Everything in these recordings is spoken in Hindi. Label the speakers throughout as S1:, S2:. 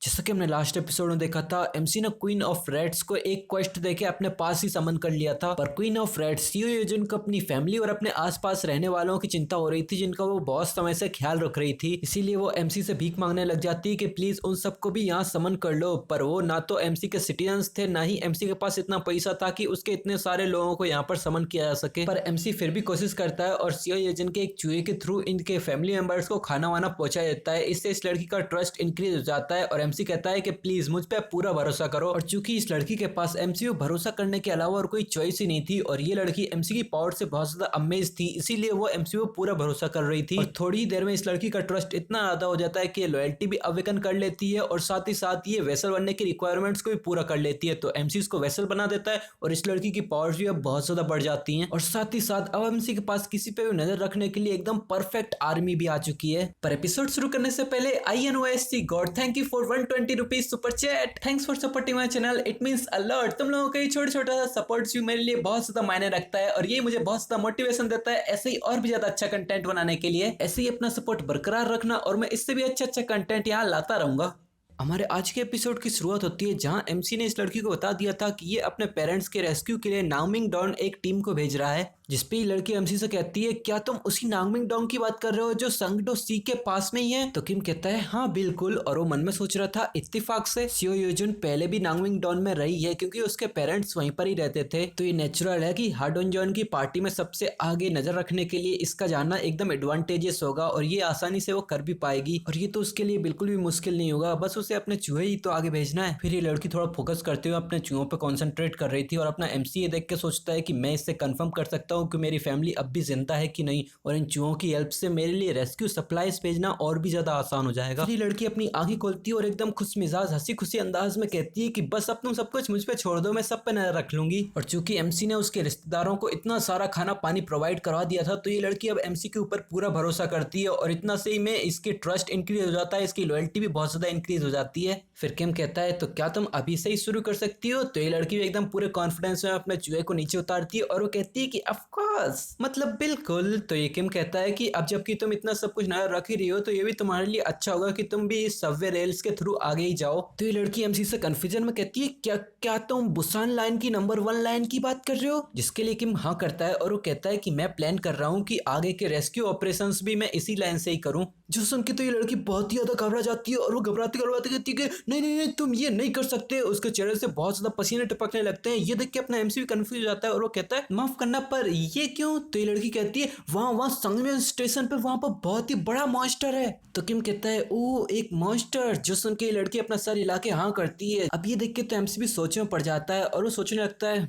S1: जैसा कि हमने लास्ट एपिसोड में देखा था, एमसी ने क्वीन ऑफ रेड्स को एक क्वेस्ट देके अपने पास ही समन कर लिया था। पर क्वीन ऑफ रेड्स सीओ यूजिन को अपनी फैमिली और अपने आसपास रहने वालों की चिंता हो रही थी, जिनका वो बहुत समय से ख्याल रख रही थी। इसीलिए वो एमसी से भीख मांगने लग जाती कि प्लीज उन सबको भी यहाँ समन कर लो। पर वो ना तो एमसी के सिटीजन्स थे, ना ही एमसी के पास इतना पैसा था कि उसके इतने सारे लोगों को यहाँ पर समन किया जा सके। पर एमसी फिर भी कोशिश करता है और सीओ यूजिन के एक चूहे के थ्रू इनके फैमिली मेंबर्स को खाना वाना पहुंचा देता है। इससे इस लड़की का ट्रस्ट इंक्रीज हो जाता है और एमसी कहता है कि प्लीज मुझ पे पूरा भरोसा करो। और चूंकि इस लड़की के पास एमसी को भरोसा करने के अलावा और कोई चॉइस ही नहीं थी और ये लड़की एमसी की पावर से बहुत ज्यादा अमेज थी, इसीलिए वो एमसी को पूरा भरोसा कर रही थी। और थोड़ी ही देर में इस लड़की का ट्रस्ट इतना ज्यादा हो जाता है कि लॉयल्टी भी अवेकन कर लेती है और साथ ही साथ ये वेसल बनने की रिक्वायरमेंट्स को भी पूरा कर लेती है। तो एमसी इसको वेसल बना देता है और इस लड़की की पावर्स भी अब बहुत ज्यादा बढ़ जाती हैं। और साथ ही साथ अब एमसी के पास किसी पे भी नजर रखने के लिए एकदम परफेक्ट आर्मी भी आ चुकी है। पर एपिसोड शुरू करने से पहले INOSC God thank you for 120 rupees super chat. Thanks for supporting my channel, it means a lot. तुम लोगों का ये छोटा छोटा सा सपोर्ट भी मेरे लिए बहुत ज्यादा मायने रखता है और ये मुझे बहुत ज्यादा मोटिवेशन देता है ऐसे ही और भी ज्यादा अच्छा कंटेंट बनाने के लिए। ऐसे ही अपना सपोर्ट बरकरार रखना और मैं इससे भी अच्छा अच्छा कंटेंट यहाँ लाता रहूंगा। हमारे आज के एपिसोड की शुरुआत होती है जहां एमसी ने इस लड़की को बता दिया था कि ये अपने पेरेंट्स के रेस्क्यू के लिए नाओमिंग डॉन एक टीम को भेज रहा है। जिसपे ये लड़की एमसी से कहती है, क्या तुम उसी नाओमिंग डॉन की बात कर रहे हो जो संगडो सी के पास में ही है? तो किम कहता है हाँ बिल्कुल, और वो मन में सोच रहा था इत्तेफाक से सीओ यूजुन पहले भी नाओमिंग डॉन में रही है क्योंकि उसके पेरेंट्स वहीं पर ही रहते थे। तो ये नेचुरल है कि हाडोन जॉन की पार्टी में सबसे आगे नजर रखने के लिए इसका जाना एकदम एडवांटेजियस होगा और ये आसानी से वो कर भी पाएगी। और ये तो उसके लिए बिल्कुल भी मुश्किल नहीं होगा, बस उसे अपने चूहे ही तो आगे भेजना है। फिर ये लड़की थोड़ा फोकस करते हुए अपने चूहों पर कॉन्सेंट्रेट कर रही थी और अपना एमसी ये देख के सोचता है कि मैं इससे कंफर्म कर सकता हूँ कि मेरी फैमिली अब भी जिंदा है कि नहीं, और इन चूहों की हेल्प से मेरे लिए रेस्क्यू सप्लाईज भेजना और भी ज्यादा आसान हो जाएगा। फिर लड़की अपनी आंखें खोलती है और एकदम खुश मिजाज हंसी खुशी अंदाज में कहती है कि बस अब तुम सब कुछ मुझ पे छोड़ दो, मैं सब पे नजर रख लूंगी। और चूंकि एमसी ने उसके रिश्तेदारों को इतना सारा खाना पानी प्रोवाइड करवा दिया था तो ये लड़की अब एमसी के ऊपर पूरा भरोसा करती है और इतना से ही में इसकी ट्रस्ट इंक्रीज हो जाता है, इसकी लॉयल्टी भी बहुत ज्यादा इंक्रीज हो जाती है। फिर किम कहता है तो क्या तुम अभी से ही शुरू कर सकती हो? तो ये लड़की भी एकदम पूरे कॉन्फिडेंस में अपने चूहे को नीचे उतारती है और वो कहती है कि ऑफ कोर्स, मतलब बिल्कुल। तो ये किम कहता है कि अब जबकि तुम इतना सब कुछ नजर रख ही रही हो तो ये भी तुम्हारे लिए अच्छा होगा कि तुम भी इस सबवे रेल्स के थ्रू आगे ही जाओ। तो ये लड़की एमसी से कंफ्यूजन में कहती है क्या क्या तुम बुसान लाइन की नंबर 1 लाइन की बात कर रहे हो? जिसके लिए किम हाँ करता है और वो कहता है कि मैं प्लान कर रहा हूँ कि आगे के रेस्क्यू ऑपरेशंस भी मैं इसी लाइन से ही करूँ। जो सुन के तो ये लड़की बहुत ही ज्यादा घबरा जाती है और वो घबराती घबराती कहती है कि नहीं नहीं नहीं तुम ये नहीं कर सकते। उसके चेहरे से बहुत ज्यादा पसीने टपकने लगते हैं। ये देख के अपना एमसी भी कंफ्यूज हो जाता है और वो कहता है माफ करना पर ये क्यों? तो ये लड़की कहती है वहाँ संगमेन स्टेशन पे वहाँ पर बहुत ही बड़ा मॉन्स्टर है। तो किम कहता है ओ एक मॉन्स्टर। जो सुन के लड़की अपना सर हिला के हाँ करती है। अब ये देख के तो एमसी भी सोच में पड़ जाता है और वो सोचने लगता है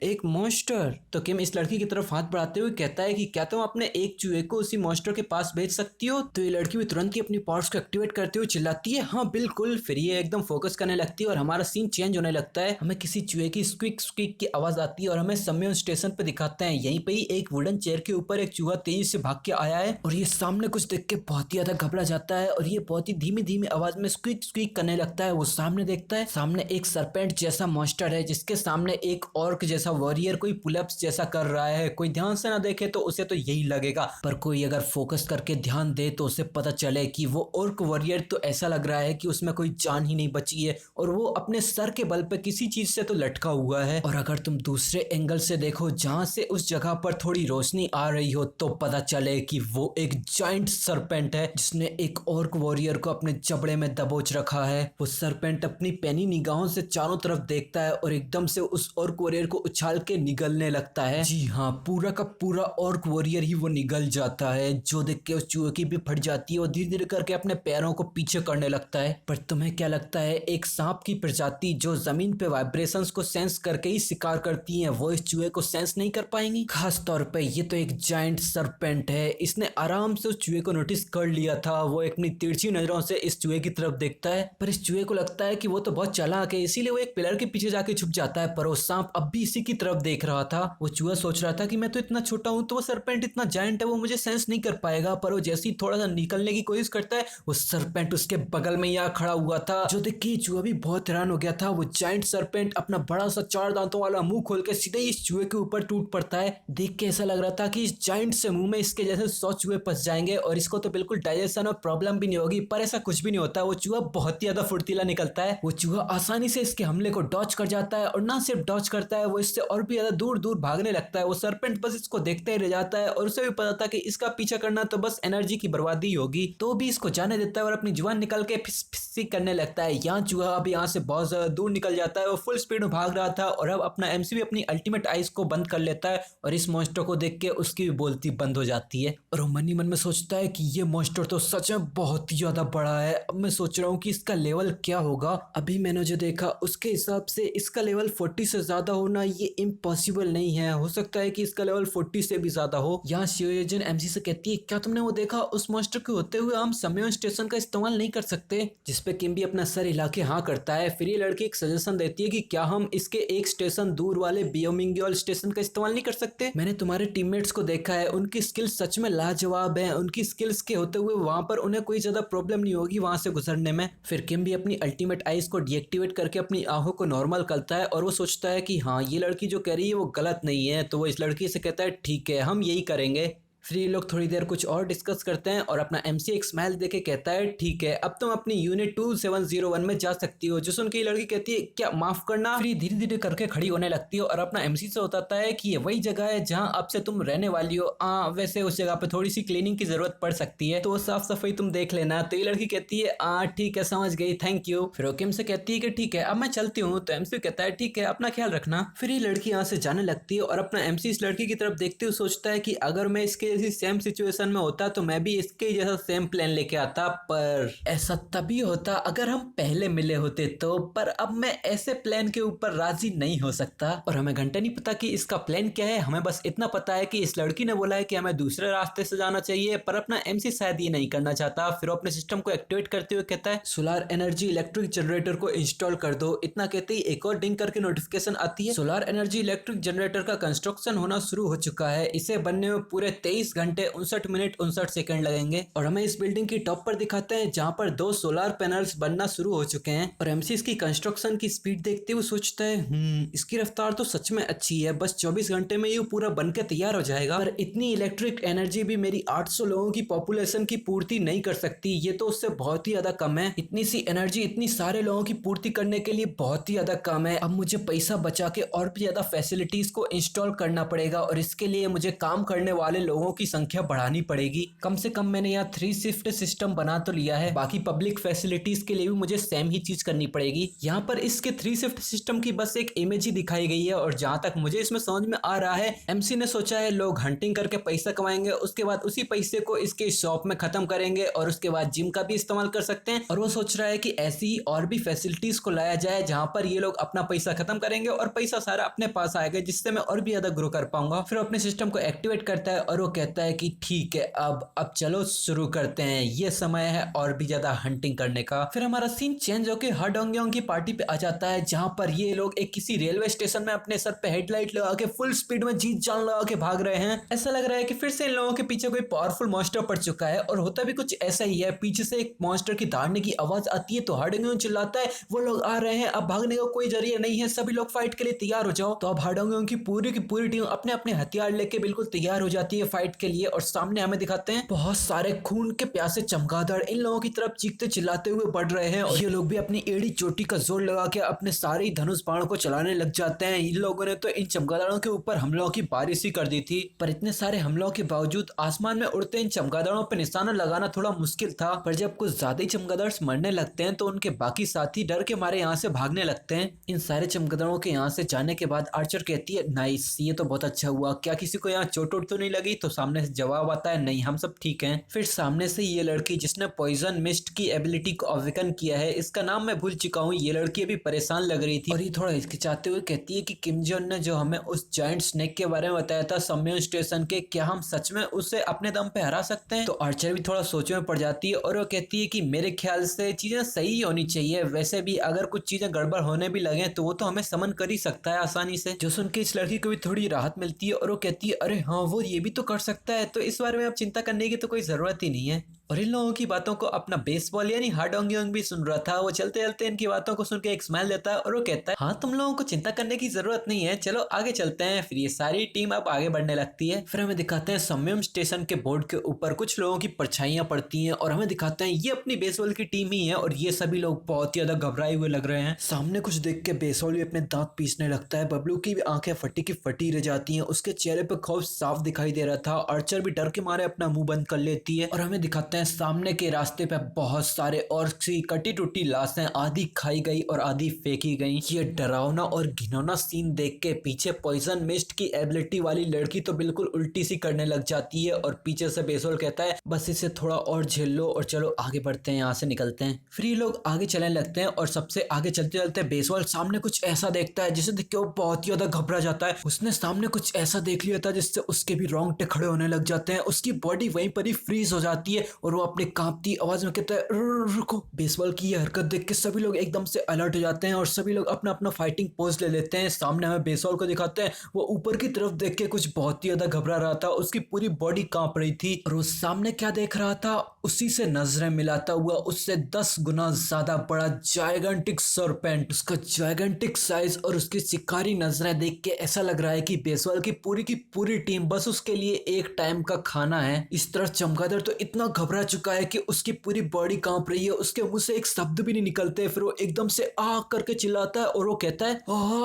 S1: एक मॉन्स्टर। तो किम इस लड़की की तरफ हाथ बढ़ाते हुए कहता है कि क्या तुम अपने एक चूहे को उसी मॉन्स्टर के पास भेज सकती हो? तो ये लड़की भी तुरंत ही अपनी पावर्स को एक्टिवेट करते हुए चिल्लाती है हाँ बिल्कुल। फिर ये एकदम फोकस करने लगती है और हमारा सीन चेंज होने लगता है। हमें किसी चूहे की स्क्विक स्क्विक की आवाज आती है और हमें सम्मेलन स्टेशन पे दिखाते हैं। यहीं पे ही एक वुडन चेयर के ऊपर एक चूहा तेजी से भाग के आया है और ये सामने कुछ देख के बहुत ही ज्यादा घबरा जाता है और ये बहुत ही धीमी धीमी आवाज में स्क्विक स्क्विक करने लगता है। वो सामने देखता है, सामने एक सरपेंट जैसा मॉन्स्टर है जिसके सामने एक ऑर्क जैसा वॉरियर कोई पुलअप्स जैसा कर रहा है। कोई ध्यान से ना देखे तो उसे तो यही लगेगा, पर कोई अगर फोकस करके ध्यान दे तो उसे पता चले कि वो ऑर्क वॉरियर तो ऐसा लग रहा है कि उसमें कोई जान ही नहीं बची है और वो अपने सर के बल पे किसी चीज से तो लटका हुआ है। और अगर तुम दूसरे एंगल से देखो जहां से उस जगह पर थोड़ी रोशनी आ रही हो तो पता चले कि वो एक जाइंट सरपेंट है जिसने एक ऑर्क वॉरियर को अपने जबड़े में दबोच रखा है। वो सरपेंट अपनी पैनी निगाहों से चारों तरफ देखता है और एकदम से उस ऑर्क वॉरियर को उछाल के निगलने लगता है। जी हाँ, पूरा का पूरा ऑर्क वॉरियर ही वो निगल जाता है। जो देख के उस चूहे की भी फट जाती है और धीरे धीरे करके अपने पैरों को पीछे करने लगता है। पर तुम्हें क्या लगता है एक सांप की प्रजाति जो जमीन पे वाइब्रेशंस को सेंस करके ही शिकार करती है वो इस चूहे को सेंस नहीं कर पाएंगी? खास तौर पे ये तो एक जाइंट सरपेंट है। इसने आराम से उस चूहे को नोटिस कर लिया था। वो अपनी तिरछी नजरों से इस चूहे की तरफ देखता है पर इस चूहे को लगता है कि वो तो बहुत चालाक है, इसीलिए वो एक पिलर के पीछे जाके छुप जाता है। पर वो सांप अब भी इसी की तरफ देख रहा था। वो चूहा सोच रहा था कि मैं तो इतना छोटा हूँ तो वो सरपेंट इतना जाइंट है वो मुझे सेंस नहीं कर पाएगा। पर वो जैसी थोड़ा सा निकलने की कोशिश करता है, वो सरपेंट उसके बगल में यहाँ खड़ा हुआ था, जो देख के चूहा भी बहुत हैरान हो गया था। वो जाइंट सरपेंट अपना बड़ा सा 4 दांतों वाला मुंह खोल के सीधे इस चूहे के ऊपर टूट पड़ता है। देख के ऐसा लग रहा था कि इस जाइंट से मुंह में इसके जैसे 100 चूहे फंस जाएंगे और इसको तो बिल्कुल डाइजेशन और प्रॉब्लम भी नहीं होगी, पर ऐसा कुछ भी नहीं होता। वो चूहा बहुत ही ज्यादा फुर्तीला निकलता है। वो चूहा आसानी से इसके हमले को डॉच कर जाता है और ना सिर्फ डॉच करता है, वो इससे और भी ज्यादा दूर दूर भागने लगता है। वो सरपेंट बस इसको देखते ही रह जाता है और उसे भी पता था कि इसका पीछा करना तो बस एनर्जी की बर्बादी होगी, तो भी इसको जाने देता है और अपनी जुबान निकाल के फिस फिसी करने लगता है। यहाँ चूहा अब यहाँ से बहुत ज्यादा दूर निकल जाता है। वो फुल स्पीड में भाग रहा था और अब अपना एमसी भी अपनी अल्टीमेट आइज को बंद कर लेता है और इस मॉन्स्टर को देख के उसकी भी बोलती बंद हो जाती है और वो मन ही मन में सोचता है कि ये मॉन्स्टर तो सच में बहुत ही ज्यादा बड़ा है। अब मैं सोच रहा हूँ कि इसका लेवल क्या होगा। अभी मैंने जो देखा उसके हिसाब से इसका लेवल 40 से ज्यादा होना ये इम्पॉसिबल नहीं है। हो सकता है कि इसका लेवल 40 से भी ज्यादा हो। यहाँ शियोजन एमसी से कहती है, क्या तुमने वो देखा, उस मॉन्स्टर के होते हुए हम समयोन स्टेशन का इस्तेमाल नहीं कर सकते? जिसपे किम भी अपना सर हिला के हाँ करता है। फिर ये लड़की एक सजेशन देती है कि क्या हम इसके एक स्टेशन दूर वाले बियोमिंग्योल स्टेशन का इस्तेमाल नहीं कर सकते? मैंने तुम्हारे टीममेट्स को देखा है, उनकी स्किल्स सच में लाजवाब है। उनकी स्किल्स के होते हुए वहां पर उन्हें कोई ज्यादा प्रॉब्लम नहीं होगी वहां से गुजरने में। फिर किम भी अपनी अल्टीमेट आइज को डीएक्टिवेट करके अपनी आंखों को नॉर्मल करता है और वो सोचता है कि हाँ ये लड़की जो कह रही है वो गलत नहीं है। तो वो इस लड़की से कहता है ठीक है हम यही करेंगे। फिर ये लोग थोड़ी देर कुछ और डिस्कस करते हैं और अपना एमसी एक स्माइल देके कहता है ठीक है अब तुम अपनी यूनिट 2701 में जा सकती हो। जो सुन के लड़की कहती है क्या माफ करना। फिर धीरे धीरे करके खड़ी होने लगती है और अपना एमसी से बताता है कि ये वही जगह है जहां अब से तुम रहने वाली हो। वैसे उस जगह पे थोड़ी सी क्लीनिंग की जरूरत पड़ सकती है, तो साफ सफाई तुम देख लेना। तो ये लड़की कहती है ठीक है समझ गई थैंक यू। फिर किम से कहती है कि ठीक है अब मैं चलती हूँ। तो एमसी कहता है ठीक है अपना ख्याल रखना। फिर ये लड़की यहाँ से जाने लगती है और अपना एमसी इस लड़की की तरफ देखते हुए सोचता है कि अगर मैं इसके जैसी सेम सिचुएशन में होता तो मैं भी इसके जैसा सेम प्लान लेके आता, पर ऐसा तभी होता अगर हम पहले मिले होते तो। पर अब मैं ऐसे प्लान के ऊपर राजी नहीं हो सकता और हमें घंटे नहीं पता कि इसका प्लान क्या है। हमें बस इतना पता है कि इस लड़की ने बोला है कि हमें दूसरे रास्ते से जाना चाहिए, पर अपना एमसी शायद ये नहीं करना चाहता। फिर अपने सिस्टम को एक्टिवेट करते हुए कहता है सोलर एनर्जी इलेक्ट्रिक जनरेटर को इंस्टॉल कर दो। इतना कहते ही एक और डिंग करके नोटिफिकेशन आती है, सोलर एनर्जी इलेक्ट्रिक जनरेटर का कंस्ट्रक्शन होना शुरू हो चुका है। इसे बनने में पूरे 23 घंटे 59 मिनट 59 सेकंड लगेंगे। और हमें इस बिल्डिंग की टॉप पर दिखाते हैं जहां पर 2 सोलर पैनल्स बनना शुरू हो चुके हैं। और एमसी इसकी कंस्ट्रक्शन की स्पीड देखते हुए सोचता है इसकी रफ्तार तो सच में अच्छी है, बस 24 घंटे में ये पूरा बनकर तैयार हो जाएगा। पर इतनी इलेक्ट्रिक एनर्जी भी मेरी 800 लोगों की पॉपुलेशन की पूर्ति नहीं कर सकती, ये तो उससे बहुत ही ज्यादा कम है। इतनी सी एनर्जी इतनी सारे लोगों की पूर्ति करने के लिए बहुत ही ज्यादा कम है। अब मुझे पैसा बचा के और भी ज्यादा फैसिलिटीज को इंस्टॉल करना पड़ेगा और इसके लिए मुझे काम करने वाले लोगों की संख्या बढ़ानी पड़ेगी। कम से कम मैंने यहाँ 3 शिफ्ट सिस्टम बना तो लिया है, बाकी पब्लिक फैसिलिटीज के लिए भी मुझे सेम ही चीज करनी पड़ेगी। यहाँ पर इसके 3 शिफ्ट सिस्टम की बस एक इमेज ही दिखाई गई है और जहां तक मुझे इसमें समझ में आ रहा है एमसी ने सोचा है लोग हंटिंग करके पैसा कमाएंगे, उसके बाद उसी पैसे को इसके शॉप में खत्म करेंगे और उसके बाद जिम का भी इस्तेमाल कर सकते हैं। और वो सोच रहा है कि ऐसी ही और भी फैसिलिटीज को लाया जाए जहां पर ये लोग अपना पैसा खत्म करेंगे और पैसा सारा अपने पास आएगा, जिससे मैं और भी ज्यादा ग्रो कर पाऊंगा। फिर अपने सिस्टम को एक्टिवेट करता है और वो कहता है कि ठीक है अब चलो शुरू करते हैं, ये समय है और भी ज्यादा हंटिंग करने का। फिर हमारा सीन चेंज होकर हाडोंगयोंग की पार्टी पे आ जाता है जहां पर ये लोग एक किसी रेलवे स्टेशन में अपने सर पे हेडलाइट लगा के फुल स्पीड में जीत जान लगा के भाग रहे हैं। ऐसा लग रहा है कि फिर से इन लोगों के पीछे कोई पावरफुल मॉन्स्टर पड़ चुका है और होता भी कुछ ऐसा ही है। पीछे से एक मॉन्स्टर की दौड़ने की आवाज आती है तो हाडोंगयोंग चिल्लाता है वो लोग आ रहे हैं, अब भागने का कोई जरिया नहीं है, सभी लोग फाइट के लिए तैयार हो जाओ। तो अब हाडोंगयोंग की पूरी टीम अपने अपने हथियार लेके बिल्कुल तैयार हो जाती है फाइट के लिए। और सामने हमें दिखाते हैं बहुत सारे खून के प्यासे चमगादड़ इन लोगों की तरफ चीखते चिल्लाते हुए बढ़ रहे हैं और ये लोग भी अपनी एड़ी चोटी का जोर लगा के अपने सारे धनुष बाण को चलाने लग जाते हैं। इन लोगों ने तो इन चमगादड़ों के ऊपर हमलों की बारिश ही कर दी थी, पर इतने सारे हमलों के बावजूद आसमान में उड़ते इन चमगादड़ों पर निशाना लगाना थोड़ा मुश्किल था। पर जब कुछ ज्यादा ही चमगादड़ मरने लगते हैं तो उनके बाकी साथी डर के मारे यहाँ से भागने लगते हैं। इन सारे चमगादड़ों के यहाँ से जाने के बाद आर्चर कहती है नाइस, ये तो बहुत अच्छा हुआ, क्या किसी को यहाँ चोट वोट तो नहीं लगी? तो सामने से जवाब आता है नहीं हम सब ठीक हैं। फिर सामने से ये लड़की जिसने पॉइजन मिस्ट की एबिलिटी को अवेकन किया है, इसका नाम मैं भूल चुका हूँ, ये लड़की अभी परेशान लग रही थी और ये थोड़ा हिचकिचाते हुए कहती है कि किम जोन ने जो हमें उस जायंट स्नेक के बारे में बताया था सम्मेलन स्टेशन के, क्या हम सच में उसे अपने दम पे हरा सकते हैं? तो आर्चर भी थोड़ा सोच में पड़ जाती है और वो कहती है कि मेरे ख्याल से चीजें सही होनी चाहिए, वैसे भी अगर कुछ चीजें गड़बड़ होने भी लगे तो वो तो हमें समन कर ही सकता है आसानी से। जो सुन के इस लड़की को भी थोड़ी राहत मिलती है और वो कहती है अरे हाँ वो ये भी तो कर सकता है, तो इस बारे में अब चिंता करने की तो कोई जरूरत ही नहीं है। और इन लोगों की बातों को अपना बेसबॉल यानी हा डोंग योंग भी सुन रहा था। वो चलते चलते इनकी बातों को सुन के एक स्माइल देता है और वो कहता है, हाँ तुम लोगों को चिंता करने की जरूरत नहीं है, चलो आगे चलते हैं। फिर ये सारी टीम अब आगे बढ़ने लगती है। फिर हमें दिखाते हैं सम्यम स्टेशन के बोर्ड के ऊपर कुछ लोगों की परछाइयां पड़ती हैं और हमें दिखाते हैं ये अपनी बेसबॉल की टीम ही है और ये सभी लोग बहुत ही ज्यादा घबराए हुए लग रहे हैं। सामने कुछ देख के बेसबॉल भी अपने दांत पीसने लगता है। बबलू की भी आंखें फटी की फटी रह जाती हैं, उसके चेहरे पर खौफ साफ दिखाई दे रहा था। आर्चर भी डर के मारे अपना मुंह बंद कर लेती है और हमें दिखाते हैं सामने के रास्ते पे बहुत सारे और सी कटी टूटी लाशें, आधी खाई गई और आधी फेंकी गई। ये डरावना और घिनौना सीन देख के पीछे पॉइजन मिस्ट की एबिलिटी वाली लड़की तो बिल्कुल उल्टी सी करने लग जाती है और पीछे से बेसबॉल कहता है, बस इसे थोड़ा और झेल लो और चलो आगे बढ़ते हैं, यहाँ से निकलते हैं। फिर ये लोग आगे चलने लगते हैं और सबसे आगे चलते चलते बेसबॉल सामने कुछ ऐसा देखता है जिसे देख के वो बहुत ही ज्यादा घबरा जाता है। उसने सामने कुछ ऐसा देख लिया था जिससे उसके भी रोंगटे खड़े होने लग जाते हैं। उसकी बॉडी वहीं पर ही फ्रीज हो जाती है और वो अपने कांपती आवाज में कहता है, रुको। बेसबॉल की ये हरकत देख के सभी लोग एकदम से अलर्ट हो जाते हैं और सभी लोग अपना अपना फाइटिंग पोज ले लेते हैं। सामने हमें बेसबॉल को दिखाते हैं, वो ऊपर की तरफ देख के कुछ बहुत ही ज्यादा घबरा रहा था, उसकी पूरी बॉडी कांप रही थी और वो सामने क्या देख रहा था, उसी से नजरें मिलाता हुआ उससे 10 गुना ज्यादा बड़ा जायगेंटिक सरपेंट। उसका जायगेंटिक साइज और उसकी शिकारी नजरें देख के ऐसा लग रहा है कि बेसबॉल की पूरी टीम बस उसके लिए एक टाइम का खाना है। इस तरह चमगादड़ तो इतना घबरा चुका है कि उसकी पूरी बॉडी कांप रही है, उसके मुंह से एक शब्द भी नहीं निकलते। फिर वो एकदम से आग करके चिल्लाता है और वो कहता है,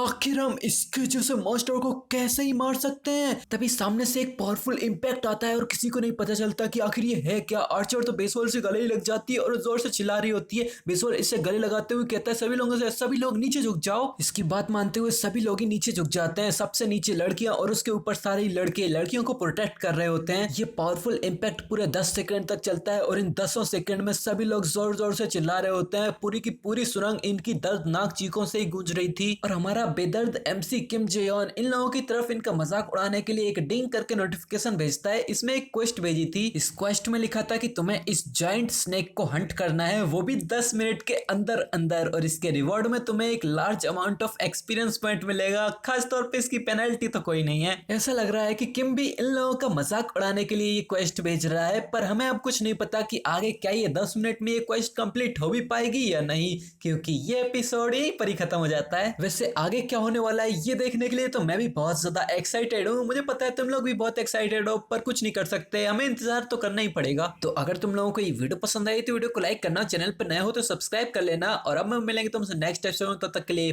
S1: आखिर हम इसके जैसे मॉन्स्टर को कैसे ही मार सकते हैं। तभी सामने से एक पावरफुल इंपैक्ट आता है और किसी को नहीं पता चलता कि आखिर ये है क्या। आर्चर तो बेसबॉल से गले ही लग जाती है और जोर से चिल्ला रही होती है। बेसबॉल इससे गले लगाते हुए कहता है, सभी लोग नीचे झुक जाओ। इसकी बात मानते हुए सभी लोग ही नीचे झुक जाते हैं। सबसे नीचे लड़कियां और उसके ऊपर सारे लड़के लड़कियों को प्रोटेक्ट कर रहे होते हैं। ये पावरफुल इंपैक्ट पूरे 10 सेकंड तक चलता है और इन 10 सेकंड में सभी लोग जोर जोर से चिल्ला रहे होते हैं। पूरी की पूरी सुरंग इनकी दर्दनाक चीखों से ही गूंज रही थी और हमारा बेदर्द एमसी किम जेयोन इन लोगों की तरफ इनका मजाक उड़ाने के लिए एक डिंग करके नोटिफिकेशन भेजता है। इसमें एक क्वेस्ट भेजी थी। इस क्वेस्ट में लिखा था कि तुम्हें इस जायंट स्नेक को हंट करना है, वो भी 10 मिनट के अंदर अंदर, और इसके रिवॉर्ड में तुम्हें एक large amount of experience point मिलेगा। खास तौर पे इसकी पेनल्टी तो कोई नहीं है। ऐसा लग रहा है कि किम भी इन लोगों का मजाक उड़ाने के लिए ये क्वेस्ट भेज रहा है, पर हमें अब कुछ नहीं पता कि आगे क्या ये 10 मिनट में ये क्वेस्ट कंप्लीट हो भी पाएगी या नहीं, क्योंकि ये एपिसोड यहीं पर ही खत्म हो जाता है। वैसे आगे क्या होने वाला है ये देखने के लिए तो मैं भी बहुत ज्यादा एक्साइटेड हूँ। मुझे पता है तुम लोग भी बहुत एक्साइटेड हो, पर कुछ नहीं कर सकते, हमें इंतजार तो करना ही पड़ेगा। तो अगर तुम लोगों को ये वीडियो पसंद आई तो वीडियो को लाइक करना, चैनल पर नए हो तो सब्सक्राइब कर लेना और अब हम मिलेंगे तुमसे नेक्स्ट एपिसोड में। तब तक के लिए